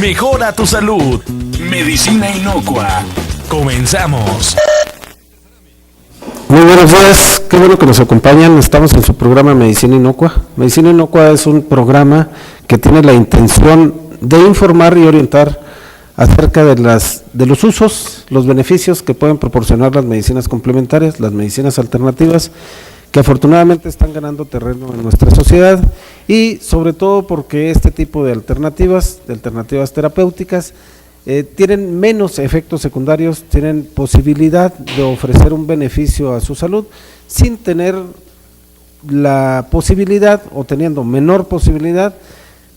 Mejora tu salud. Medicina inocua. Comenzamos. Muy buenos días, qué bueno que nos acompañan. Estamos en su programa Medicina Inocua. Medicina Inocua es un programa que tiene la intención de informar y orientar acerca de los usos, los beneficios que pueden proporcionar las medicinas complementarias, las medicinas alternativas, que afortunadamente están ganando terreno en nuestra sociedad, y sobre todo porque este tipo de alternativas terapéuticas, tienen menos efectos secundarios, tienen posibilidad de ofrecer un beneficio a su salud sin tener la posibilidad o teniendo menor posibilidad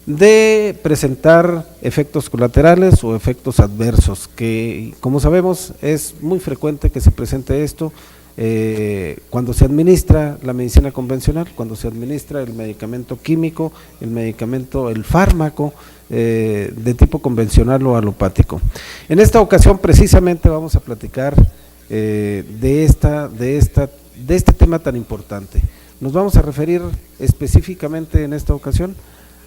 de presentar efectos colaterales o efectos adversos, que como sabemos es muy frecuente que se presente esto cuando se administra la medicina convencional, cuando se administra el medicamento químico, el fármaco de tipo convencional o alopático. En esta ocasión precisamente vamos a platicar de este tema tan importante. Nos vamos a referir específicamente en esta ocasión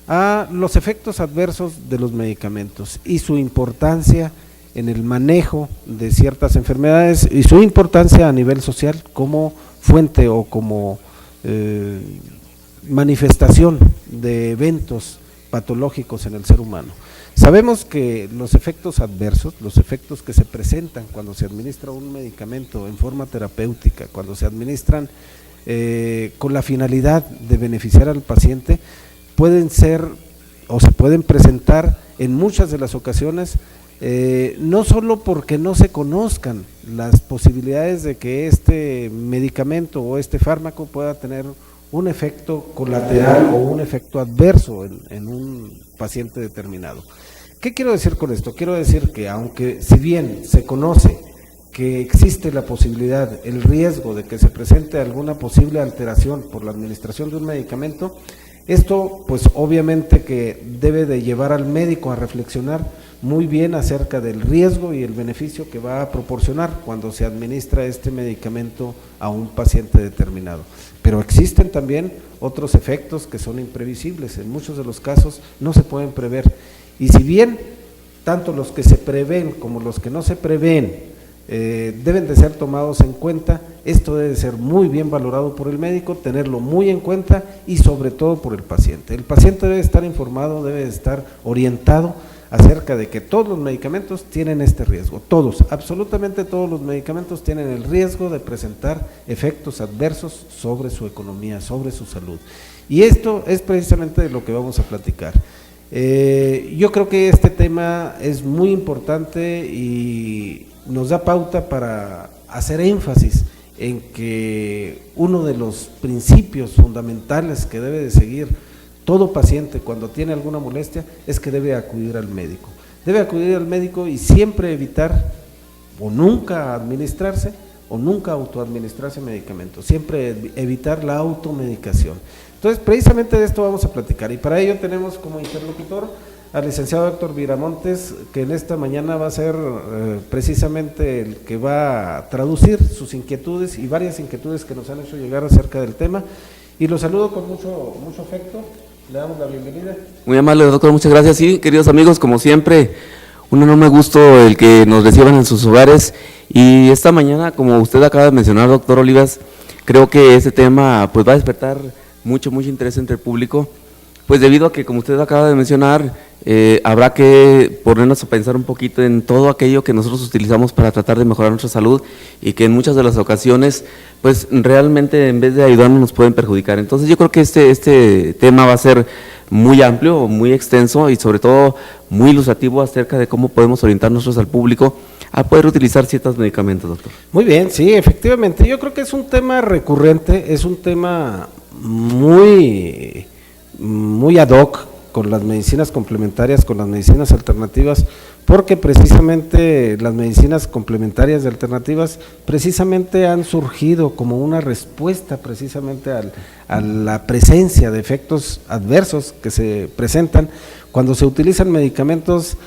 a los efectos adversos de los medicamentos y su importancia en el manejo de ciertas enfermedades y su importancia a nivel social como fuente o como manifestación de eventos patológicos en el ser humano. Sabemos que los efectos adversos, los efectos que se presentan cuando se administra un medicamento en forma terapéutica, cuando se administran con la finalidad de beneficiar al paciente, pueden ser o se pueden presentar en muchas de las ocasiones, no solo porque no se conozcan las posibilidades de que este medicamento o este fármaco pueda tener un efecto colateral o un efecto adverso en un paciente determinado. ¿Qué quiero decir con esto? Quiero decir que aunque si bien se conoce que existe la posibilidad, el riesgo de que se presente alguna posible alteración por la administración de un medicamento, esto pues obviamente que debe de llevar al médico a reflexionar muy bien acerca del riesgo y el beneficio que va a proporcionar cuando se administra este medicamento a un paciente determinado. Pero existen también otros efectos que son imprevisibles, en muchos de los casos no se pueden prever, y si bien tanto los que se prevén como los que no se prevén deben de ser tomados en cuenta, esto debe ser muy bien valorado por el médico, tenerlo muy en cuenta y sobre todo por el paciente. El paciente debe estar informado, debe estar orientado acerca de que todos los medicamentos tienen este riesgo, todos, absolutamente todos los medicamentos tienen el riesgo de presentar efectos adversos sobre su economía, sobre su salud, y esto es precisamente de lo que vamos a platicar. Yo creo que este tema es muy importante y nos da pauta para hacer énfasis en que uno de los principios fundamentales que debe de seguir todo paciente cuando tiene alguna molestia es que debe acudir al médico. Debe acudir al médico y siempre evitar o nunca administrarse o nunca autoadministrarse medicamentos, siempre evitar la automedicación. Entonces, precisamente de esto vamos a platicar y para ello tenemos como interlocutor al licenciado Héctor Viramontes, que en esta mañana va a ser precisamente el que va a traducir sus inquietudes y varias inquietudes que nos han hecho llegar acerca del tema, y lo saludo con mucho afecto, le damos la bienvenida. Muy amable, doctor, muchas gracias. Sí, queridos amigos, como siempre, un enorme gusto el que nos reciban en sus hogares, y esta mañana, como usted acaba de mencionar, doctor Olivas, creo que este tema pues va a despertar mucho interés entre el público, pues debido a que, como usted acaba de mencionar, habrá que ponernos a pensar un poquito en todo aquello que nosotros utilizamos para tratar de mejorar nuestra salud y que en muchas de las ocasiones, pues realmente en vez de ayudarnos nos pueden perjudicar. Entonces yo creo que este tema va a ser muy amplio, muy extenso y sobre todo muy ilustrativo acerca de cómo podemos orientar nosotros al público a poder utilizar ciertos medicamentos, doctor. Muy bien, sí, efectivamente, yo creo que es un tema recurrente, es un tema muy ad hoc con las medicinas complementarias, con las medicinas alternativas, porque precisamente las medicinas complementarias y alternativas precisamente han surgido como una respuesta precisamente a la presencia de efectos adversos que se presentan cuando se utilizan medicamentos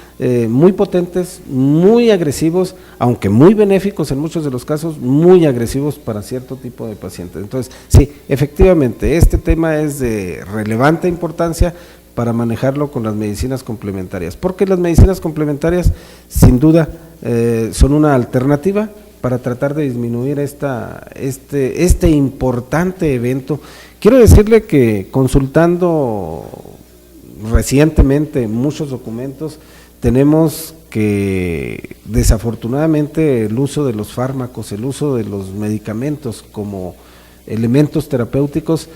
muy potentes, muy agresivos, aunque muy benéficos en muchos de los casos, muy agresivos para cierto tipo de pacientes. Entonces, sí, efectivamente, este tema es de relevante importancia para manejarlo con las medicinas complementarias, porque las medicinas complementarias, sin duda, son una alternativa para tratar de disminuir este importante evento. Quiero decirle que consultando recientemente muchos documentos, tenemos que desafortunadamente el uso de los fármacos, el uso de los medicamentos como elementos terapéuticos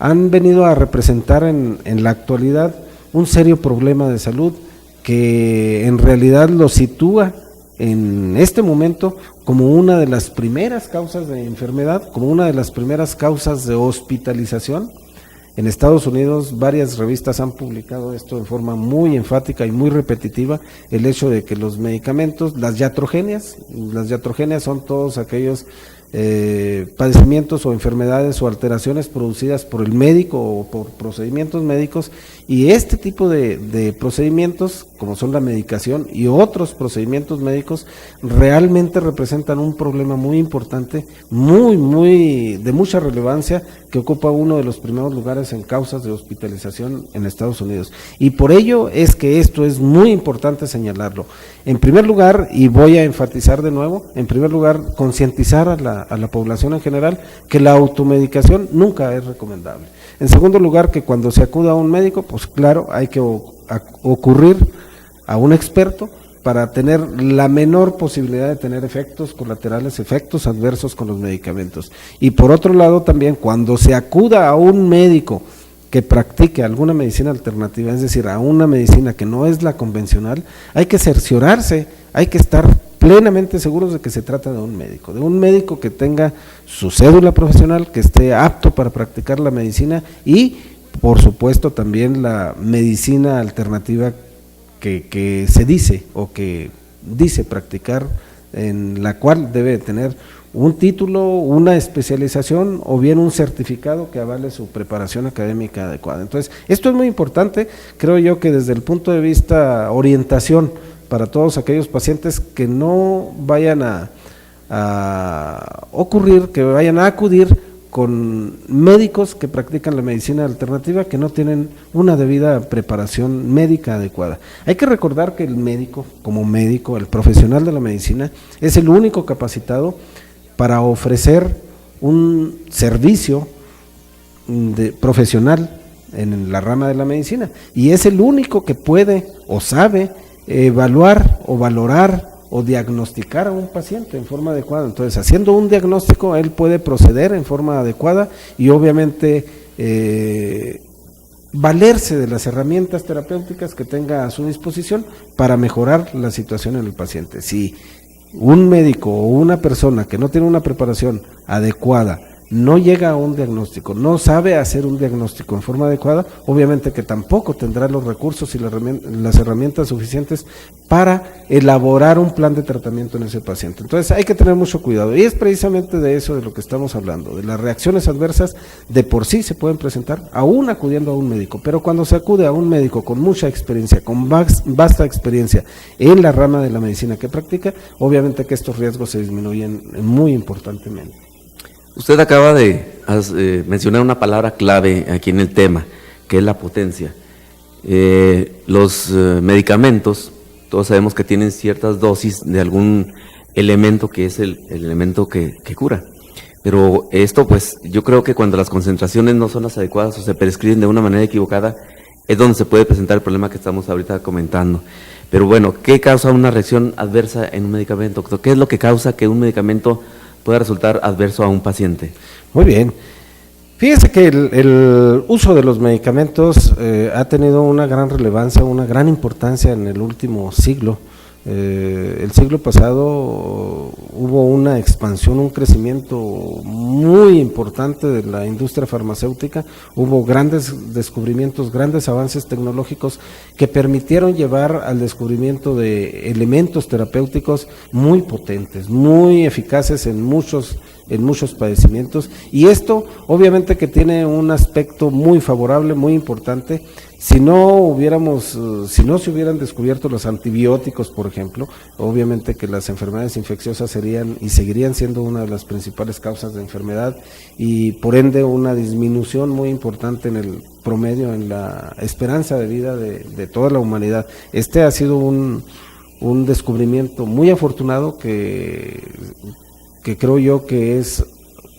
han venido a representar en la actualidad un serio problema de salud que en realidad lo sitúa en este momento como una de las primeras causas de enfermedad, como una de las primeras causas de hospitalización. En Estados Unidos varias revistas han publicado esto de forma muy enfática y muy repetitiva, el hecho de que los medicamentos, las iatrogenias son todos aquellos padecimientos o enfermedades o alteraciones producidas por el médico o por procedimientos médicos, y este tipo de procedimientos, como son la medicación y otros procedimientos médicos, realmente representan un problema muy importante, muy de mucha relevancia, que ocupa uno de los primeros lugares en causas de hospitalización en Estados Unidos. Y por ello es que esto es muy importante señalarlo. En primer lugar, y voy a enfatizar de nuevo, en primer lugar, concientizar a la población en general que la automedicación nunca es recomendable. En segundo lugar, que cuando se acuda a un médico, pues claro, hay que ocurrir a un experto para tener la menor posibilidad de tener efectos colaterales, efectos adversos con los medicamentos. Y por otro lado también, cuando se acuda a un médico que practique alguna medicina alternativa, es decir, a una medicina que no es la convencional, hay que cerciorarse, hay que estar plenamente seguros de que se trata de un médico que tenga su cédula profesional, que esté apto para practicar la medicina y, por supuesto, también la medicina alternativa que se dice o que dice practicar, en la cual debe tener un título, una especialización o bien un certificado que avale su preparación académica adecuada. Entonces, esto es muy importante, creo yo que desde el punto de vista orientación para todos aquellos pacientes que no vayan a ocurrir, que vayan a acudir con médicos que practican la medicina alternativa que no tienen una debida preparación médica adecuada. Hay que recordar que el médico, como médico, el profesional de la medicina, es el único capacitado para ofrecer un servicio profesional en la rama de la medicina, y es el único que puede o sabe evaluar o valorar o diagnosticar a un paciente en forma adecuada. Entonces, haciendo un diagnóstico, él puede proceder en forma adecuada y obviamente valerse de las herramientas terapéuticas que tenga a su disposición para mejorar la situación en el paciente. Si un médico o una persona que no tiene una preparación adecuada no llega a un diagnóstico, no sabe hacer un diagnóstico en forma adecuada, obviamente que tampoco tendrá los recursos y las herramientas suficientes para elaborar un plan de tratamiento en ese paciente. Entonces hay que tener mucho cuidado, y es precisamente de eso de lo que estamos hablando, de las reacciones adversas. De por sí se pueden presentar aún acudiendo a un médico, pero cuando se acude a un médico con mucha experiencia, con vasta experiencia en la rama de la medicina que practica, obviamente que estos riesgos se disminuyen muy importantemente. Usted acaba de mencionar una palabra clave aquí en el tema, que es la potencia. Los medicamentos, todos sabemos que tienen ciertas dosis de algún elemento que es el elemento que cura. Pero esto, pues, yo creo que cuando las concentraciones no son las adecuadas o se prescriben de una manera equivocada, es donde se puede presentar el problema que estamos ahorita comentando. Pero bueno, ¿qué causa una reacción adversa en un medicamento, doctor? ¿Qué es lo que causa que un medicamento pueda resultar adverso a un paciente? Muy bien. Fíjese que el uso de los medicamentos ha tenido una gran relevancia, una gran importancia en el último siglo, El siglo pasado hubo una expansión, un crecimiento muy importante de la industria farmacéutica, hubo grandes descubrimientos, grandes avances tecnológicos que permitieron llevar al descubrimiento de elementos terapéuticos muy potentes, muy eficaces en muchos padecimientos, y esto obviamente que tiene un aspecto muy favorable, muy importante. Si no se hubieran descubierto los antibióticos, por ejemplo, obviamente que las enfermedades infecciosas serían y seguirían siendo una de las principales causas de enfermedad, y por ende una disminución muy importante en el promedio, en la esperanza de vida de toda la humanidad. Este ha sido un descubrimiento muy afortunado que creo yo que es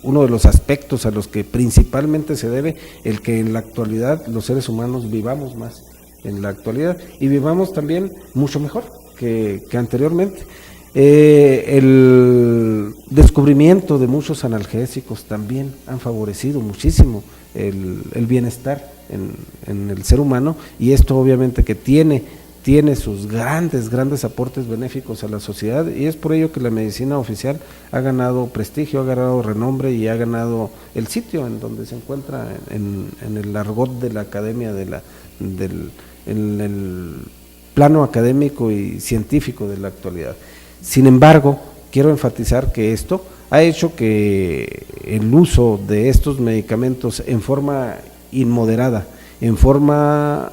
uno de los aspectos a los que principalmente se debe el que en la actualidad los seres humanos vivamos más en la actualidad y vivamos también mucho mejor que anteriormente. El descubrimiento de muchos analgésicos también han favorecido muchísimo el bienestar en el ser humano, y esto obviamente que tiene sus grandes aportes benéficos a la sociedad, y es por ello que la medicina oficial ha ganado prestigio, ha ganado renombre y ha ganado el sitio en donde se encuentra en el argot de la academia, en el plano académico y científico de la actualidad. Sin embargo, quiero enfatizar que esto ha hecho que el uso de estos medicamentos en forma inmoderada, en forma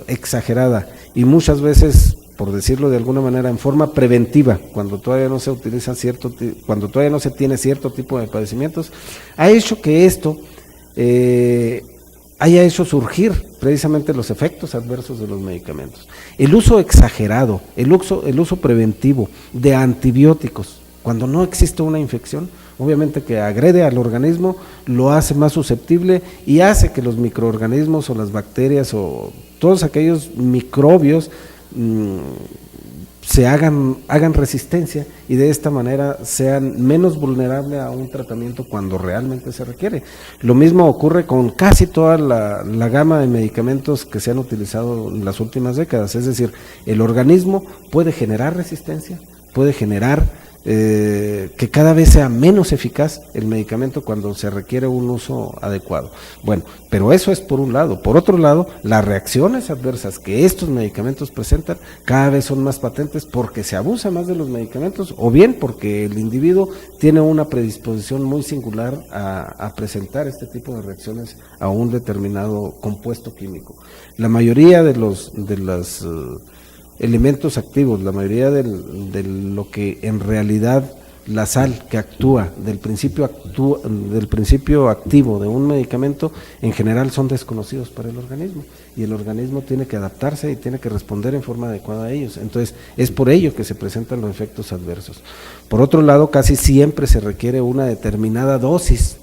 exagerada y muchas veces, por decirlo de alguna manera, en forma preventiva, cuando todavía no se utiliza cuando todavía no se tiene cierto tipo de padecimientos, ha hecho que esto haya hecho surgir precisamente los efectos adversos de los medicamentos. El uso exagerado, el uso preventivo de antibióticos, cuando no existe una infección, obviamente que agrede al organismo, lo hace más susceptible y hace que los microorganismos o las bacterias o todos aquellos microbios se hagan resistencia, y de esta manera sean menos vulnerables a un tratamiento cuando realmente se requiere. Lo mismo ocurre con casi toda la gama de medicamentos que se han utilizado en las últimas décadas, es decir, el organismo puede generar resistencia, puede generar que cada vez sea menos eficaz el medicamento cuando se requiere un uso adecuado. Bueno, pero eso es por un lado. Por otro lado, las reacciones adversas que estos medicamentos presentan cada vez son más patentes porque se abusa más de los medicamentos, o bien porque el individuo tiene una predisposición muy singular a presentar este tipo de reacciones a un determinado compuesto químico. La mayoría de los elementos activos, la mayoría de lo que en realidad la sal que actúa del principio activo de un medicamento, en general son desconocidos para el organismo, y el organismo tiene que adaptarse y tiene que responder en forma adecuada a ellos. Entonces es por ello que se presentan los efectos adversos. Por otro lado, casi siempre se requiere una determinada dosis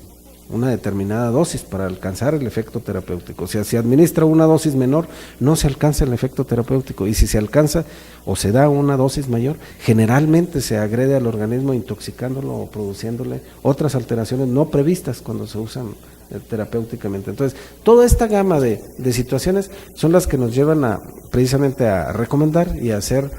para alcanzar el efecto terapéutico. O sea, si administra una dosis menor, no se alcanza el efecto terapéutico, y si se alcanza o se da una dosis mayor, generalmente se agrede al organismo intoxicándolo o produciéndole otras alteraciones no previstas cuando se usan terapéuticamente. Entonces, toda esta gama de situaciones son las que nos llevan precisamente a recomendar y a hacer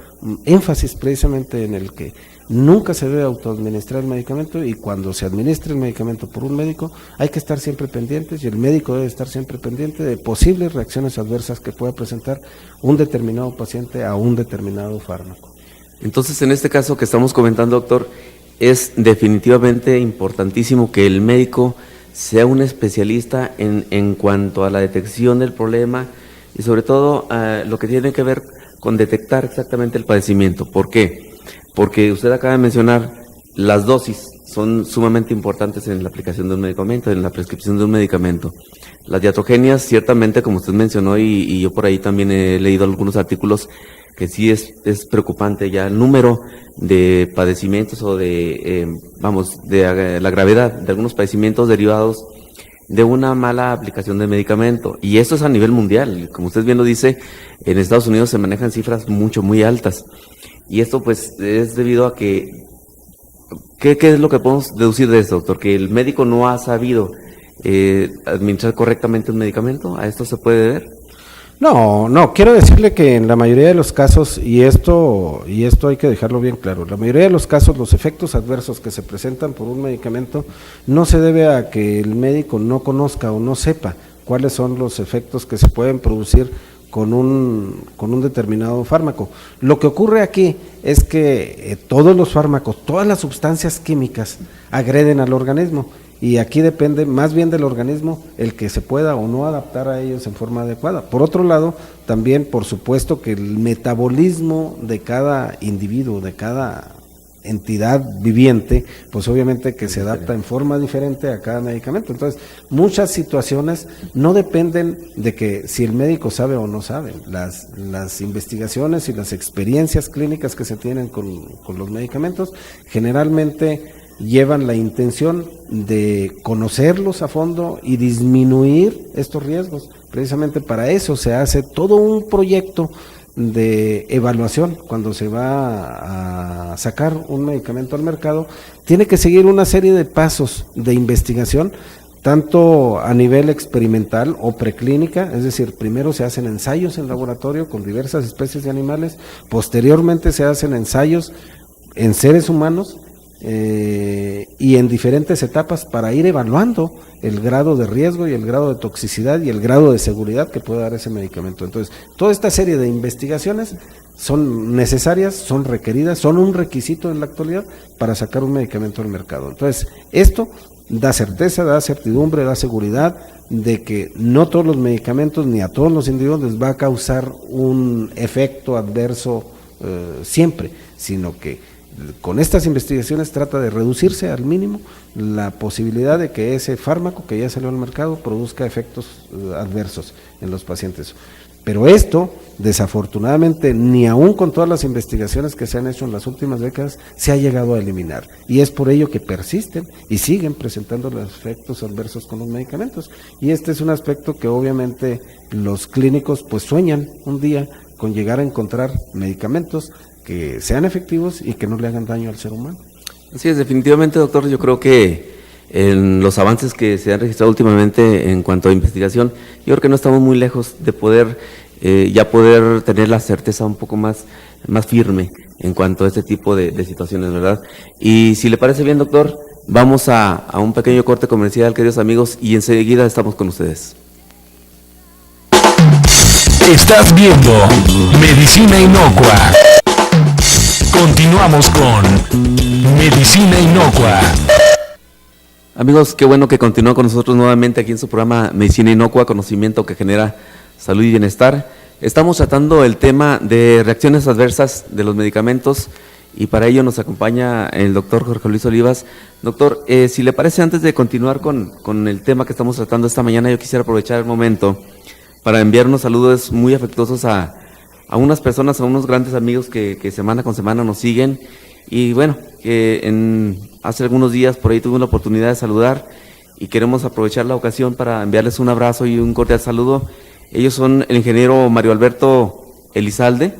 énfasis precisamente en el que nunca se debe autoadministrar el medicamento, y cuando se administra el medicamento por un médico hay que estar siempre pendientes, y el médico debe estar siempre pendiente de posibles reacciones adversas que pueda presentar un determinado paciente a un determinado fármaco. Entonces, en este caso que estamos comentando, doctor, es definitivamente importantísimo que el médico sea un especialista en cuanto a la detección del problema y sobre todo lo que tiene que ver con detectar exactamente el padecimiento. ¿Por qué? Porque usted acaba de mencionar, las dosis son sumamente importantes en la aplicación de un medicamento, en la prescripción de un medicamento. Las iatrogenias, ciertamente, como usted mencionó, y yo por ahí también he leído algunos artículos, que sí es preocupante ya el número de padecimientos o de la gravedad de algunos padecimientos derivados de una mala aplicación del medicamento. Y esto es a nivel mundial. Como usted bien lo dice, en Estados Unidos se manejan cifras muy altas. Y esto pues es debido a que, ¿qué es lo que podemos deducir de esto, doctor? Que el médico no ha sabido administrar correctamente un medicamento. ¿A esto se puede deber? No, quiero decirle que en la mayoría de los casos, y esto hay que dejarlo bien claro, la mayoría de los casos los efectos adversos que se presentan por un medicamento no se debe a que el médico no conozca o no sepa cuáles son los efectos que se pueden producir con un determinado fármaco. Lo que ocurre aquí es que todos los fármacos, todas las sustancias químicas agreden al organismo, y aquí depende más bien del organismo el que se pueda o no adaptar a ellos en forma adecuada. Por otro lado, también por supuesto que el metabolismo de cada individuo, de cada entidad viviente, pues obviamente que se adapta en forma diferente a cada medicamento. Entonces, muchas situaciones no dependen de que si el médico sabe o no sabe. Las investigaciones y las experiencias clínicas que se tienen con los medicamentos generalmente llevan la intención de conocerlos a fondo y disminuir estos riesgos. Precisamente para eso se hace todo un proyecto de evaluación. Cuando se va a sacar un medicamento al mercado, tiene que seguir una serie de pasos de investigación, tanto a nivel experimental o preclínica, es decir, primero se hacen ensayos en laboratorio con diversas especies de animales, posteriormente se hacen ensayos en seres humanos, y en diferentes etapas para ir evaluando el grado de riesgo y el grado de toxicidad y el grado de seguridad que puede dar ese medicamento. Entonces, toda esta serie de investigaciones son necesarias, son requeridas, son un requisito en la actualidad para sacar un medicamento al mercado. Entonces, esto da certeza, da certidumbre, da seguridad de que no todos los medicamentos ni a todos los individuos les va a causar un efecto adverso siempre, sino que con estas investigaciones trata de reducirse al mínimo la posibilidad de que ese fármaco que ya salió al mercado produzca efectos adversos en los pacientes. Pero esto, desafortunadamente, ni aún con todas las investigaciones que se han hecho en las últimas décadas, se ha llegado a eliminar. Y es por ello que persisten y siguen presentando los efectos adversos con los medicamentos. Y este es un aspecto que obviamente los clínicos pues sueñan un día con llegar a encontrar medicamentos que sean efectivos y que no le hagan daño al ser humano. Así es, definitivamente, doctor, yo creo que en los avances que se han registrado últimamente en cuanto a investigación, yo creo que no estamos muy lejos de poder tener la certeza un poco más firme en cuanto a este tipo de situaciones, ¿verdad? Y si le parece bien, doctor, vamos a un pequeño corte comercial, queridos amigos, y enseguida estamos con ustedes. Estás viendo Medicina Inocua. Continuamos con Medicina Inocua. Amigos, qué bueno que continúan con nosotros nuevamente aquí en su programa Medicina Inocua, conocimiento que genera salud y bienestar. Estamos tratando el tema de reacciones adversas de los medicamentos y para ello nos acompaña el doctor Jorge Luis Olivas. Doctor, si le parece, antes de continuar con el tema que estamos tratando esta mañana, yo quisiera aprovechar el momento para enviar unos saludos muy afectuosos a unas personas, a unos grandes amigos que semana con semana nos siguen. Y bueno, hace algunos días por ahí tuve la oportunidad de saludar y queremos aprovechar la ocasión para enviarles un abrazo y un cordial saludo. Ellos son el ingeniero Mario Alberto Elizalde,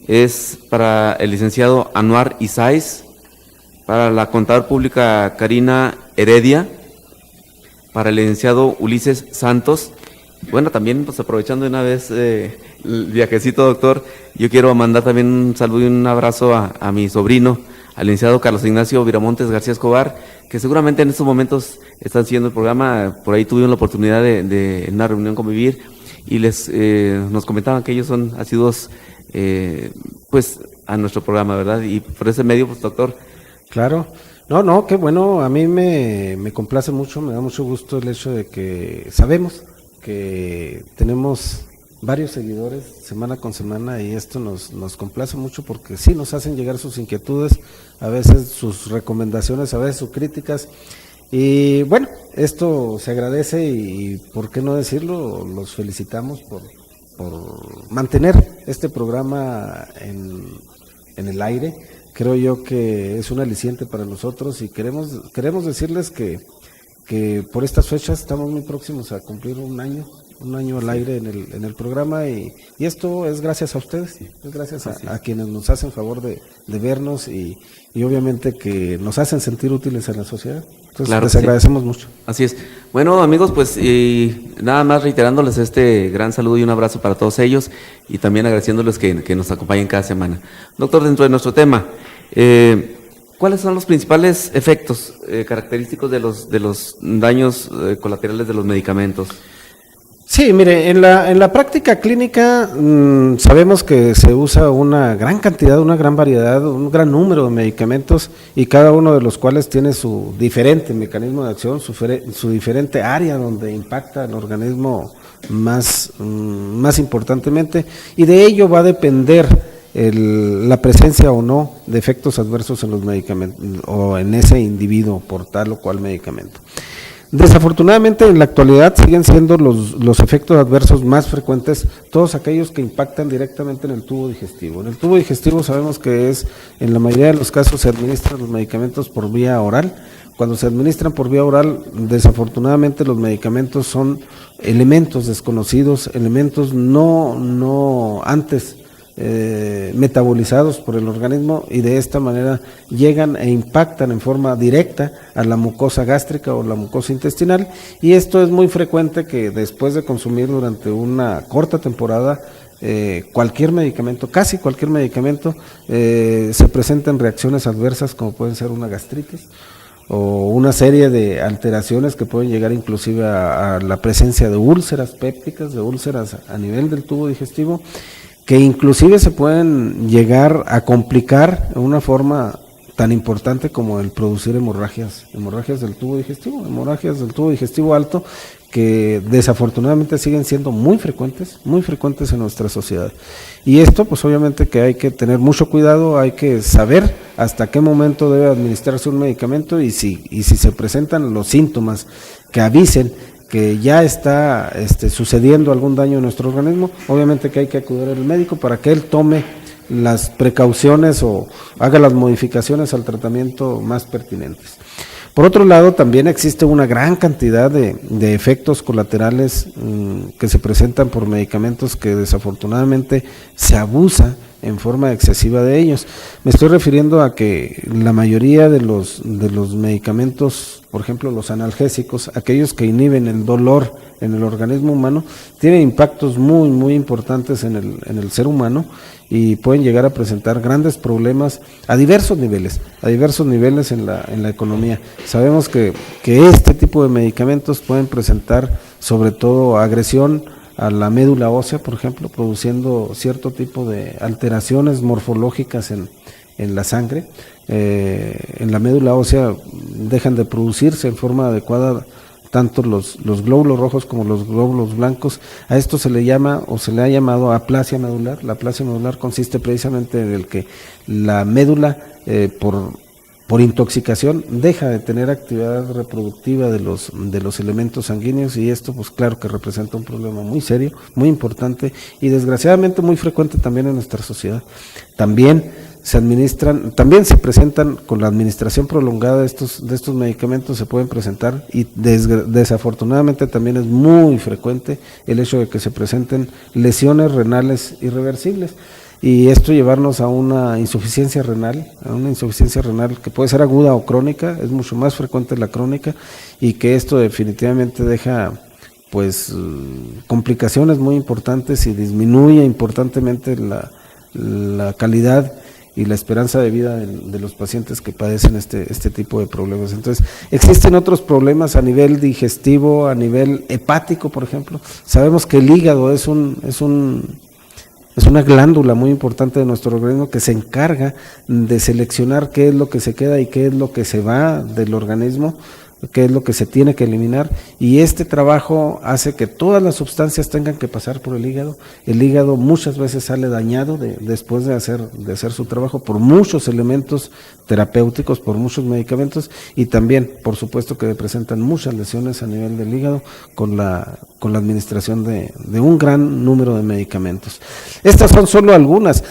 es para el licenciado Anuar Isais, para la contadora pública Karina Heredia, para el licenciado Ulises Santos. Bueno, también pues aprovechando de una vez el viajecito, doctor, yo quiero mandar también un saludo y un abrazo a mi sobrino, al licenciado Carlos Ignacio Viramontes García Escobar, que seguramente en estos momentos están siguiendo el programa. Por ahí tuvieron la oportunidad de en una reunión convivir y nos comentaban que ellos son asiduos pues a nuestro programa, ¿verdad? Y por ese medio, pues doctor. Claro. No, qué bueno, a mí me complace mucho, me da mucho gusto el hecho de que sabemos que tenemos varios seguidores semana con semana y esto nos complace mucho porque sí nos hacen llegar sus inquietudes, a veces sus recomendaciones, a veces sus críticas y bueno, esto se agradece y por qué no decirlo, los felicitamos por mantener este programa en el aire. Creo yo que es un aliciente para nosotros y queremos decirles que por estas fechas estamos muy próximos a cumplir un año al aire en el programa y esto es gracias a ustedes, es gracias a quienes nos hacen favor de vernos y obviamente que nos hacen sentir útiles a la sociedad. Entonces Claro, les sí. agradecemos mucho. Así es. Bueno, amigos, pues y nada más reiterándoles este gran saludo y un abrazo para todos ellos y también agradeciéndoles que nos acompañen cada semana. Doctor, dentro de nuestro tema, ¿cuáles son los principales efectos característicos de los daños colaterales de los medicamentos? Sí, mire, en la práctica clínica sabemos que se usa una gran cantidad, una gran variedad, un gran número de medicamentos y cada uno de los cuales tiene su diferente mecanismo de acción, su diferente área donde impacta el organismo más importantemente y de ello va a depender la presencia o no de efectos adversos en los medicamentos o en ese individuo por tal o cual medicamento. Desafortunadamente en la actualidad siguen siendo los efectos adversos más frecuentes todos aquellos que impactan directamente en el tubo digestivo. En el tubo digestivo sabemos que en la mayoría de los casos se administran los medicamentos por vía oral. Cuando se administran por vía oral, desafortunadamente los medicamentos son elementos desconocidos, elementos no antes metabolizados por el organismo y de esta manera llegan e impactan en forma directa a la mucosa gástrica o la mucosa intestinal y esto es muy frecuente que después de consumir durante una corta temporada cualquier medicamento, casi cualquier medicamento se presentan reacciones adversas como pueden ser una gastritis o una serie de alteraciones que pueden llegar inclusive a la presencia de úlceras pépticas, de úlceras a nivel del tubo digestivo que inclusive se pueden llegar a complicar de una forma tan importante como el producir hemorragias del tubo digestivo alto, que desafortunadamente siguen siendo muy frecuentes en nuestra sociedad. Y esto pues obviamente que hay que tener mucho cuidado, hay que saber hasta qué momento debe administrarse un medicamento y si se presentan los síntomas que avisen que ya está sucediendo algún daño en nuestro organismo, obviamente que hay que acudir al médico para que él tome las precauciones o haga las modificaciones al tratamiento más pertinentes. Por otro lado, también existe una gran cantidad de efectos colaterales que se presentan por medicamentos que desafortunadamente se abusa en forma excesiva de ellos. Me estoy refiriendo a que la mayoría de los medicamentos, por ejemplo los analgésicos, aquellos que inhiben el dolor en el organismo humano, tienen impactos muy importantes en el ser humano y pueden llegar a presentar grandes problemas a diversos niveles en la economía. Sabemos que este tipo de medicamentos pueden presentar sobre todo agresión a la médula ósea, por ejemplo, produciendo cierto tipo de alteraciones morfológicas en la sangre. En la médula ósea dejan de producirse en forma adecuada tanto los glóbulos rojos como los glóbulos blancos. A esto se le llama o se le ha llamado aplasia medular. La aplasia medular consiste precisamente en el que la médula por intoxicación deja de tener actividad reproductiva de los elementos sanguíneos y esto pues claro que representa un problema muy serio, muy importante y desgraciadamente muy frecuente también en nuestra sociedad. También se presentan con la administración prolongada de estos medicamentos, se pueden presentar y desafortunadamente también es muy frecuente el hecho de que se presenten lesiones renales irreversibles y esto llevarnos a una insuficiencia renal que puede ser aguda o crónica, es mucho más frecuente la crónica y que esto definitivamente deja pues complicaciones muy importantes y disminuye importantemente la calidad y la esperanza de vida de los pacientes que padecen este tipo de problemas. Entonces, existen otros problemas a nivel digestivo, a nivel hepático, por ejemplo. Sabemos que el hígado es una glándula muy importante de nuestro organismo que se encarga de seleccionar qué es lo que se queda y qué es lo que se va del organismo, qué es lo que se tiene que eliminar y este trabajo hace que todas las sustancias tengan que pasar por el hígado. El hígado muchas veces sale dañado después de hacer su trabajo por muchos elementos terapéuticos, por muchos medicamentos y también por supuesto que presentan muchas lesiones a nivel del hígado con la administración de un gran número de medicamentos. Estas son solo algunas,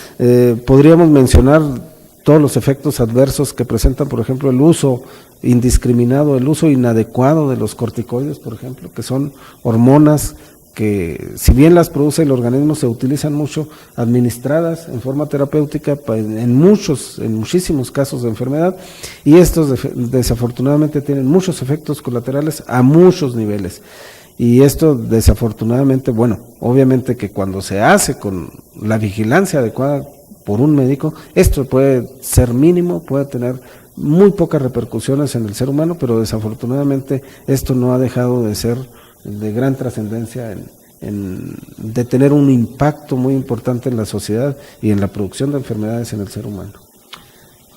podríamos mencionar todos los efectos adversos que presentan, por ejemplo, el uso indiscriminado, el uso inadecuado de los corticoides, por ejemplo, que son hormonas que si bien las produce el organismo, se utilizan mucho administradas en forma terapéutica en muchísimos casos de enfermedad, y estos desafortunadamente tienen muchos efectos colaterales a muchos niveles. Y esto desafortunadamente, bueno, obviamente que cuando se hace con la vigilancia adecuada por un médico, esto puede ser mínimo, puede tener muy pocas repercusiones en el ser humano, pero desafortunadamente esto no ha dejado de ser de gran trascendencia de tener un impacto muy importante en la sociedad y en la producción de enfermedades en el ser humano.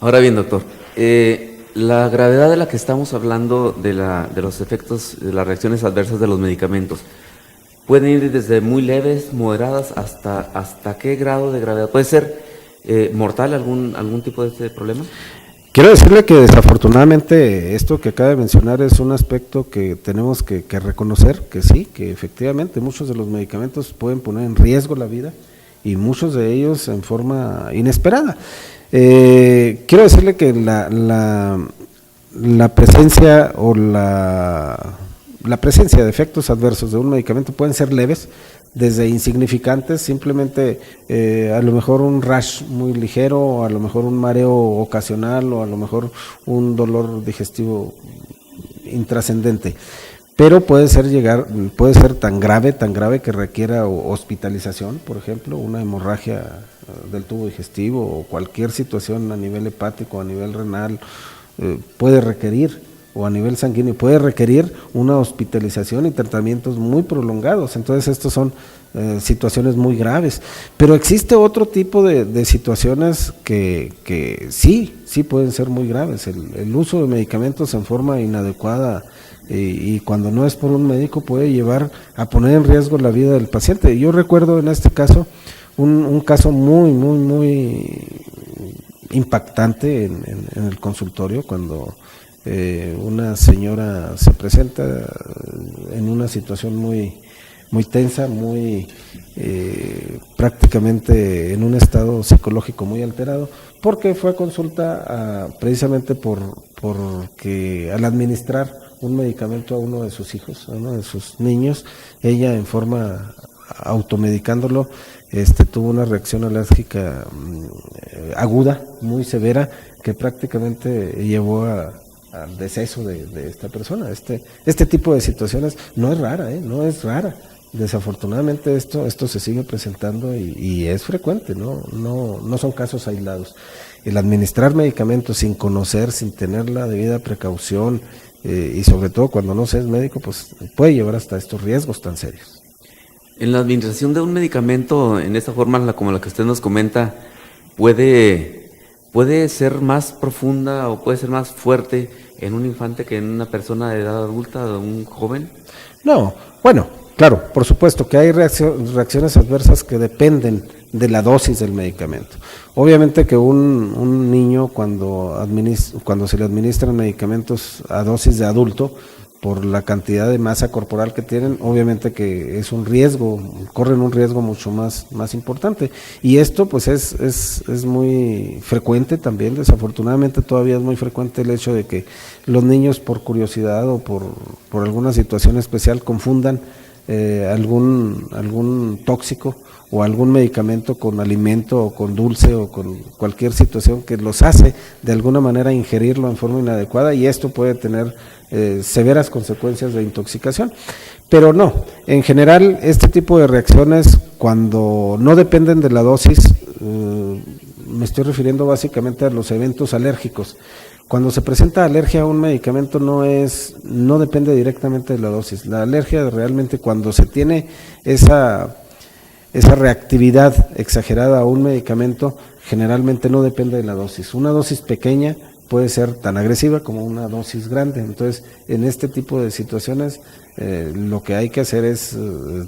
Ahora bien, doctor, la gravedad de la que estamos hablando de los efectos, de las reacciones adversas de los medicamentos, pueden ir desde muy leves, moderadas, hasta qué grado de gravedad. ¿Puede ser mortal algún tipo de este problema? Quiero decirle que desafortunadamente esto que acaba de mencionar es un aspecto que tenemos que reconocer, que sí, que efectivamente muchos de los medicamentos pueden poner en riesgo la vida y muchos de ellos en forma inesperada. Quiero decirle que la presencia o la presencia de efectos adversos de un medicamento pueden ser leves, desde insignificantes, simplemente a lo mejor un rash muy ligero, o a lo mejor un mareo ocasional, o a lo mejor un dolor digestivo intrascendente. Pero puede ser tan grave que requiera hospitalización, por ejemplo, una hemorragia del tubo digestivo o cualquier situación a nivel hepático, a nivel renal, puede requerir, o a nivel sanguíneo, puede requerir una hospitalización y tratamientos muy prolongados. Entonces estos son situaciones muy graves. Pero existe otro tipo de situaciones que sí pueden ser muy graves. El uso de medicamentos en forma inadecuada y cuando no es por un médico puede llevar a poner en riesgo la vida del paciente. Yo recuerdo en este caso un caso muy impactante en el consultorio, cuando una señora se presenta en una situación muy tensa, prácticamente en un estado psicológico muy alterado, porque fue a consulta precisamente porque al administrar un medicamento a uno de sus hijos, a uno de sus niños, ella en forma automedicándolo, tuvo una reacción alérgica aguda, muy severa, que prácticamente llevó al deceso de esta persona. Este tipo de situaciones no es rara, no es rara. Desafortunadamente esto se sigue presentando y es frecuente, no son casos aislados. El administrar medicamentos sin conocer, sin tener la debida precaución, y sobre todo cuando no se es médico, pues puede llevar hasta estos riesgos tan serios. En la administración de un medicamento, en esta forma como la que usted nos comenta, ¿puede ser más profunda o puede ser más fuerte en un infante que en una persona de edad adulta, de un joven? No, bueno, claro, por supuesto que hay reacciones adversas que dependen de la dosis del medicamento. Obviamente que un niño cuando se le administran medicamentos a dosis de adulto, por la cantidad de masa corporal que tienen, obviamente que es un riesgo, corren un riesgo mucho más importante. Y esto pues es muy frecuente también, desafortunadamente todavía es muy frecuente el hecho de que los niños por curiosidad o por alguna situación especial confundan algún tóxico o algún medicamento con alimento o con dulce o con cualquier situación que los hace de alguna manera ingerirlo en forma inadecuada, y esto puede tener severas consecuencias de intoxicación. Pero no, en general este tipo de reacciones, cuando no dependen de la dosis, me estoy refiriendo básicamente a los eventos alérgicos. Cuando se presenta alergia a un medicamento no depende directamente de la dosis. La alergia realmente, cuando se tiene esa reactividad exagerada a un medicamento, generalmente no depende de la dosis. Una dosis pequeña puede ser tan agresiva como una dosis grande. Entonces, en este tipo de situaciones, lo que hay que hacer es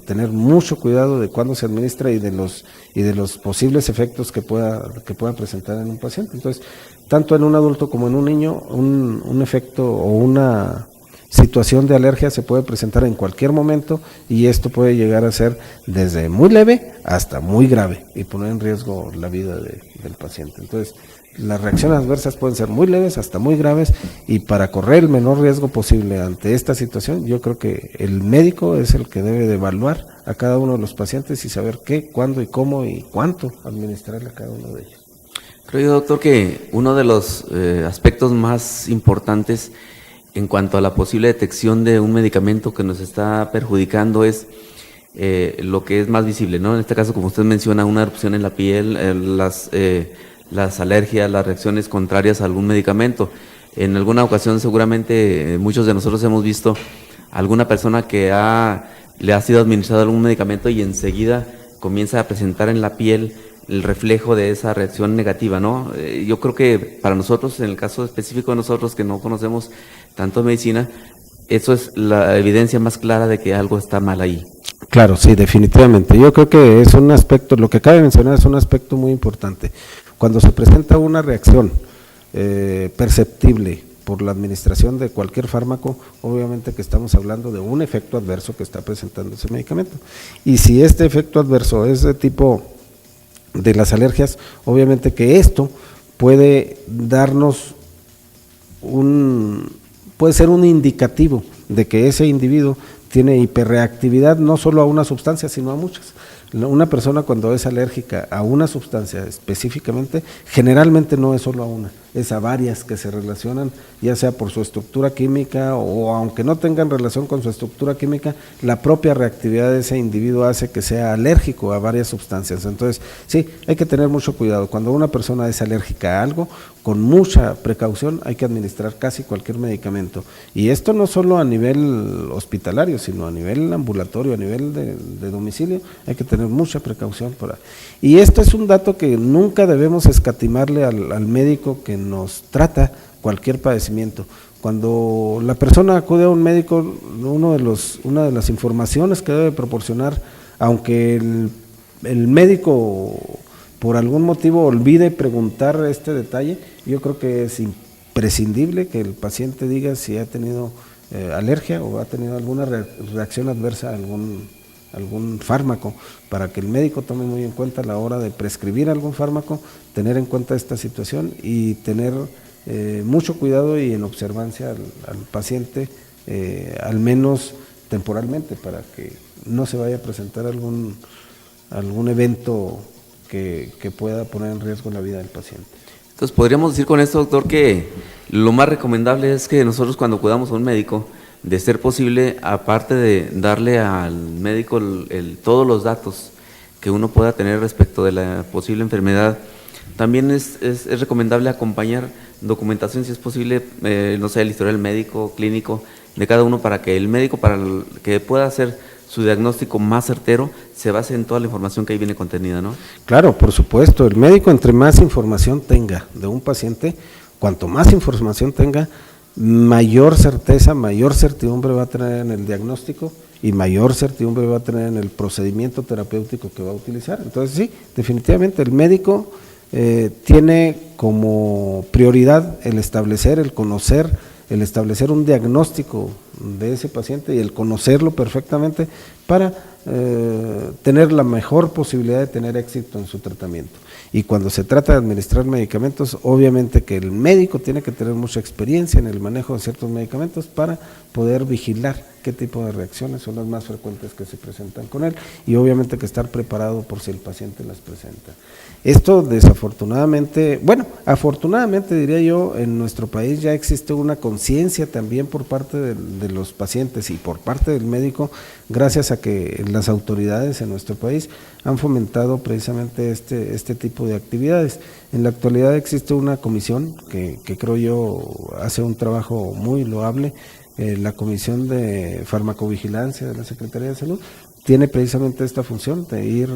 tener mucho cuidado de cuándo se administra y de los posibles efectos que pueda presentar en un paciente. Entonces, tanto en un adulto como en un niño, un efecto o una situación de alergia se puede presentar en cualquier momento, y esto puede llegar a ser desde muy leve hasta muy grave y poner en riesgo la vida del paciente. Entonces, las reacciones adversas pueden ser muy leves hasta muy graves, y para correr el menor riesgo posible ante esta situación, yo creo que el médico es el que debe de evaluar a cada uno de los pacientes y saber qué, cuándo y cómo y cuánto administrarle a cada uno de ellos. Creo yo, doctor, que uno de los aspectos más importantes en cuanto a la posible detección de un medicamento que nos está perjudicando es lo que es más visible, ¿no? En este caso, como usted menciona, una erupción en la piel, las alergias, las reacciones contrarias a algún medicamento. En alguna ocasión, seguramente, muchos de nosotros hemos visto a alguna persona que le ha sido administrado algún medicamento y enseguida comienza a presentar en la piel el reflejo de esa reacción negativa, ¿no? Yo creo que para nosotros, en el caso específico de nosotros que no conocemos tanto medicina, eso es la evidencia más clara de que algo está mal ahí. Claro, sí, definitivamente. Yo creo que es un aspecto, lo que acaba de mencionar es un aspecto muy importante. Cuando se presenta una reacción perceptible por la administración de cualquier fármaco, obviamente que estamos hablando de un efecto adverso que está presentando ese medicamento. Y si este efecto adverso es de tipo de las alergias, obviamente que esto puede darnos puede ser un indicativo de que ese individuo tiene hiperreactividad no solo a una sustancia, sino a muchas. Una persona cuando es alérgica a una sustancia específicamente, generalmente no es solo a una, es a varias que se relacionan, ya sea por su estructura química o aunque no tengan relación con su estructura química, la propia reactividad de ese individuo hace que sea alérgico a varias sustancias. Entonces, sí, hay que tener mucho cuidado. Cuando una persona es alérgica a algo, con mucha precaución hay que administrar casi cualquier medicamento. Y esto no solo a nivel hospitalario, sino a nivel ambulatorio, a nivel de domicilio, hay que tener mucha precaución. Y esto es un dato que nunca debemos escatimarle al médico que nos trata cualquier padecimiento. Cuando la persona acude a un médico, una de las informaciones que debe proporcionar, aunque el médico por algún motivo olvide preguntar este detalle, yo creo que es imprescindible que el paciente diga si ha tenido alergia o ha tenido alguna reacción adversa a algún fármaco, para que el médico tome muy en cuenta a la hora de prescribir algún fármaco, tener en cuenta esta situación y tener mucho cuidado y en observancia al paciente, al menos temporalmente, para que no se vaya a presentar algún evento que pueda poner en riesgo la vida del paciente. Entonces, podríamos decir con esto, doctor, que lo más recomendable es que nosotros cuando acudamos a un médico, de ser posible, aparte de darle al médico todos los datos que uno pueda tener respecto de la posible enfermedad, también es recomendable acompañar documentación, si es posible, no sé, el historial médico, clínico de cada uno, para que el médico, que pueda hacer su diagnóstico más certero, se base en toda la información que ahí viene contenida, ¿no? Claro, por supuesto, el médico entre más información tenga de un paciente, cuanto más información tenga, mayor certeza, mayor certidumbre va a tener en el diagnóstico y mayor certidumbre va a tener en el procedimiento terapéutico que va a utilizar. Entonces sí, definitivamente el médico tiene como prioridad el establecer, el conocer, el establecer un diagnóstico de ese paciente y el conocerlo perfectamente para tener la mejor posibilidad de tener éxito en su tratamiento. Y cuando se trata de administrar medicamentos, obviamente que el médico tiene que tener mucha experiencia en el manejo de ciertos medicamentos para poder vigilar qué tipo de reacciones son las más frecuentes que se presentan con él y obviamente que estar preparado por si el paciente las presenta. Esto desafortunadamente, bueno, afortunadamente diría yo, en nuestro país ya existe una conciencia también por parte de los pacientes y por parte del médico, gracias a que las autoridades en nuestro país han fomentado precisamente este tipo de actividades. En la actualidad existe una comisión que creo yo hace un trabajo muy loable, la Comisión de Farmacovigilancia de la Secretaría de Salud, tiene precisamente esta función de ir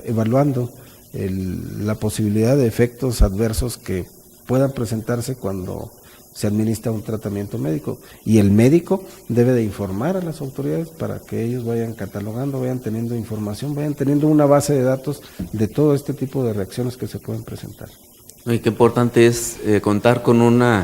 evaluando la posibilidad de efectos adversos que puedan presentarse cuando se administra un tratamiento médico, y el médico debe de informar a las autoridades para que ellos vayan catalogando, vayan teniendo información, vayan teniendo una base de datos de todo este tipo de reacciones que se pueden presentar. Y qué importante es contar con una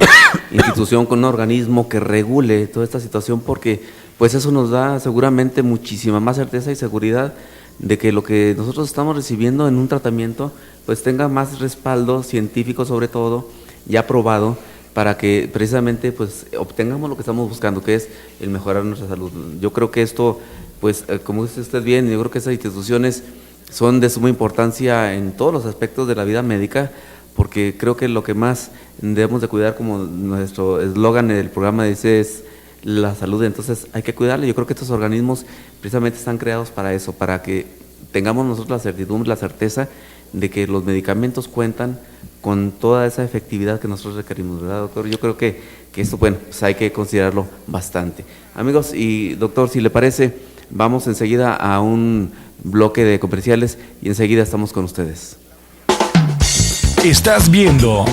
institución, con un organismo que regule toda esta situación, porque pues eso nos da seguramente muchísima más certeza y seguridad de que lo que nosotros estamos recibiendo en un tratamiento pues tenga más respaldo científico, sobre todo, ya probado, para que precisamente pues obtengamos lo que estamos buscando, que es el mejorar nuestra salud. Yo creo que esto pues como dice usted bien, yo creo que esas instituciones son de suma importancia en todos los aspectos de la vida médica, porque creo que lo que más debemos de cuidar, como nuestro eslogan del programa dice, es la salud. Entonces hay que cuidarla. Yo creo que estos organismos precisamente están creados para eso, para que tengamos nosotros la certidumbre, la certeza de que los medicamentos cuentan con toda esa efectividad que nosotros requerimos, ¿verdad, doctor? Yo creo que esto, bueno, pues hay que considerarlo bastante. Amigos y doctor, si le parece, vamos enseguida a un bloque de comerciales y enseguida estamos con ustedes. Estás viendo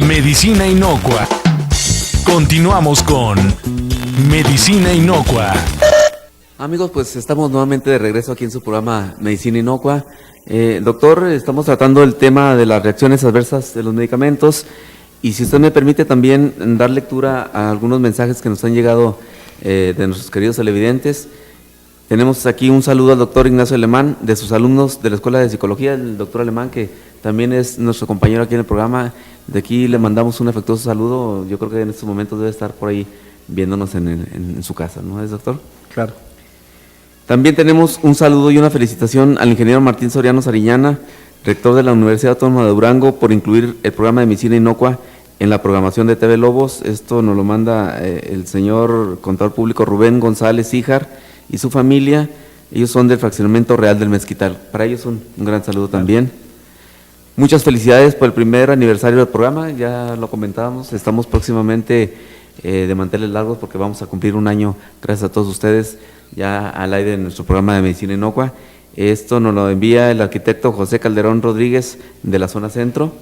Medicina Inocua. Continuamos con Medicina Inocua. Amigos, pues estamos nuevamente de regreso aquí en su programa Medicina Inocua. Doctor, estamos tratando el tema de las reacciones adversas de los medicamentos y si usted me permite también dar lectura a algunos mensajes que nos han llegado de nuestros queridos televidentes. Tenemos aquí un saludo al doctor Ignacio Alemán, de sus alumnos de la Escuela de Psicología, el doctor Alemán, que también es nuestro compañero aquí en el programa. De aquí le mandamos un afectuoso saludo. Yo creo que en estos momentos debe estar por ahí viéndonos en su casa, ¿no es, doctor? Claro. También tenemos un saludo y una felicitación al ingeniero Martín Soriano Sariñana, rector de la Universidad Autónoma de Durango, por incluir el programa de Medicina Inocua en la programación de TV Lobos. Esto nos lo manda el señor contador público Rubén González Híjar y su familia. Ellos son del Fraccionamiento Real del Mezquital. Para ellos un gran saludo también. Muchas felicidades por el primer aniversario del programa, ya lo comentábamos, estamos próximamente de manteles largos porque vamos a cumplir un año, gracias a todos ustedes, ya al aire de nuestro programa de Medicina Inocua. Esto nos lo envía el arquitecto José Calderón Rodríguez de la zona centro.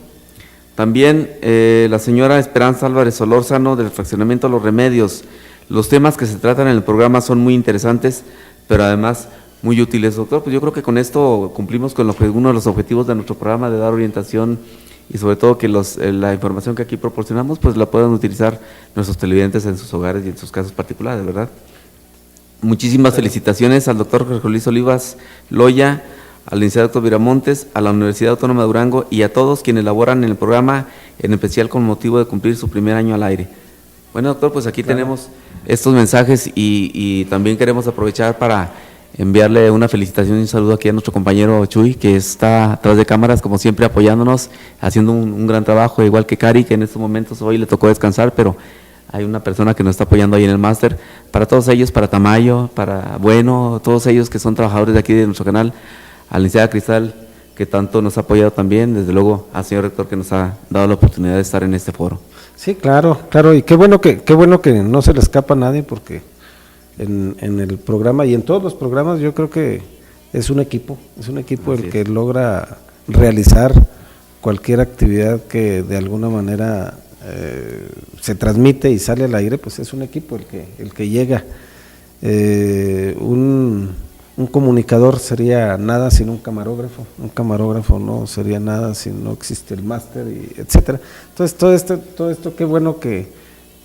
También la señora Esperanza Álvarez Solórzano del Fraccionamiento Los Remedios. Los temas que se tratan en el programa son muy interesantes, pero además muy útiles, doctor. Pues yo creo que con esto cumplimos con uno de los objetivos de nuestro programa, de dar orientación y sobre todo que la información que aquí proporcionamos pues la puedan utilizar nuestros televidentes en sus hogares y en sus casos particulares, ¿verdad? Muchísimas felicitaciones al doctor Jorge Luis Olivas Loya, al licenciado doctor Viramontes, a la Universidad Autónoma de Durango y a todos quienes laboran en el programa, en especial con motivo de cumplir su primer año al aire. Bueno, doctor, pues aquí tenemos estos mensajes y también queremos aprovechar para enviarle una felicitación y un saludo aquí a nuestro compañero Chuy, que está atrás de cámaras, como siempre, apoyándonos, haciendo un gran trabajo, igual que Cari, que en estos momentos hoy le tocó descansar, pero hay una persona que nos está apoyando ahí en el máster. Para todos ellos, para Tamayo, para Bueno, todos ellos que son trabajadores de aquí de nuestro canal, a la licenciada Cristal, que tanto nos ha apoyado también, desde luego al señor rector que nos ha dado la oportunidad de estar en este foro. Sí, claro, y qué bueno que no se le escapa a nadie, porque en el programa y en todos los programas yo creo que es un equipo el que logra realizar cualquier actividad que de alguna manera se transmite y sale al aire, pues es un equipo el que llega. Un comunicador sería nada sin un camarógrafo no sería nada si no existe el máster, y etcétera. Entonces todo esto qué bueno que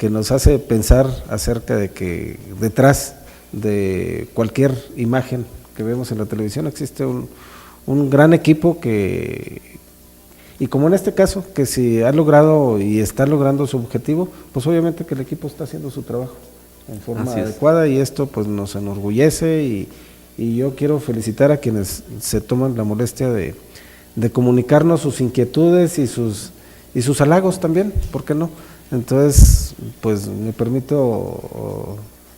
nos hace pensar acerca de que detrás de cualquier imagen que vemos en la televisión existe un gran equipo y como en este caso, que si ha logrado y está logrando su objetivo, pues obviamente que el equipo está haciendo su trabajo en forma adecuada, y esto pues nos enorgullece, y yo quiero felicitar a quienes se toman la molestia de comunicarnos sus inquietudes y sus halagos también, ¿por qué no? Entonces, pues me permito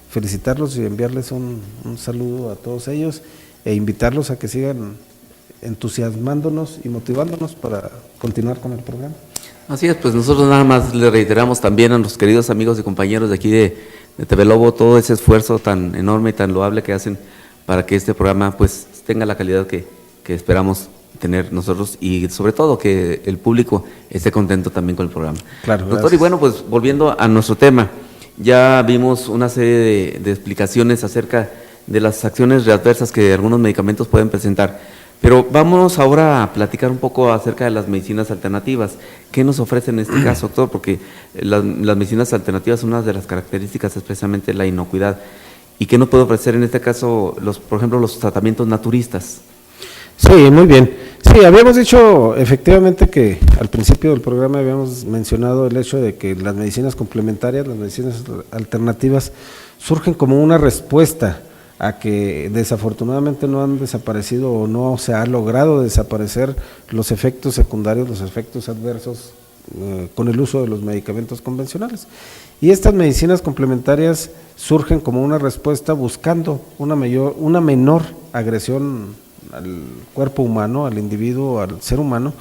felicitarlos y enviarles un saludo a todos ellos e invitarlos a que sigan entusiasmándonos y motivándonos para continuar con el programa. Así es, pues nosotros nada más le reiteramos también a nuestros queridos amigos y compañeros de aquí de TV Lobo todo ese esfuerzo tan enorme y tan loable que hacen para que este programa pues tenga la calidad que esperamos tener nosotros, y sobre todo que el público esté contento también con el programa. Claro, doctor, gracias. Y bueno, pues volviendo a nuestro tema, ya vimos una serie de explicaciones acerca de las acciones adversas que algunos medicamentos pueden presentar, pero vamos ahora a platicar un poco acerca de las medicinas alternativas. ¿Qué nos ofrecen en este caso, doctor? Porque las medicinas alternativas, una de las características es precisamente la inocuidad. ¿Y qué nos puede ofrecer en este caso, por ejemplo, los tratamientos naturistas? Sí, muy bien. Sí, habíamos dicho efectivamente que al principio del programa habíamos mencionado el hecho de que las medicinas complementarias, las medicinas alternativas, surgen como una respuesta a que desafortunadamente no han desaparecido o no se ha logrado desaparecer los efectos secundarios, los efectos adversos con el uso de los medicamentos convencionales. Y estas medicinas complementarias surgen como una respuesta buscando una menor agresión al cuerpo humano, al individuo, al ser humano,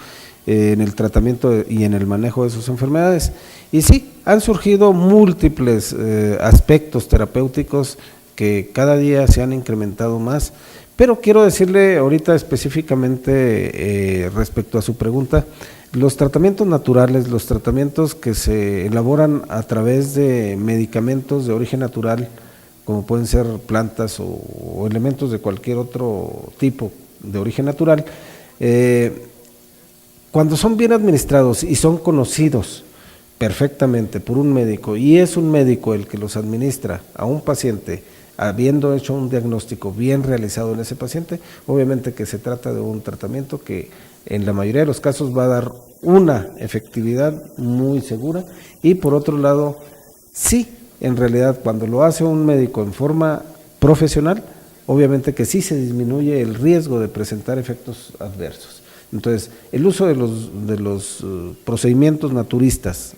en el tratamiento y en el manejo de sus enfermedades. Y sí, han surgido múltiples aspectos terapéuticos que cada día se han incrementado más, pero quiero decirle ahorita específicamente respecto a su pregunta, los tratamientos naturales, los tratamientos que se elaboran a través de medicamentos de origen natural, como pueden ser plantas o elementos de cualquier otro tipo de origen natural, cuando son bien administrados y son conocidos perfectamente por un médico, y es un médico el que los administra a un paciente, habiendo hecho un diagnóstico bien realizado en ese paciente, obviamente que se trata de un tratamiento que en la mayoría de los casos va a dar una efectividad muy segura. Y por otro lado, sí, en realidad cuando lo hace un médico en forma profesional, obviamente que sí se disminuye el riesgo de presentar efectos adversos. Entonces, el uso de los procedimientos naturistas,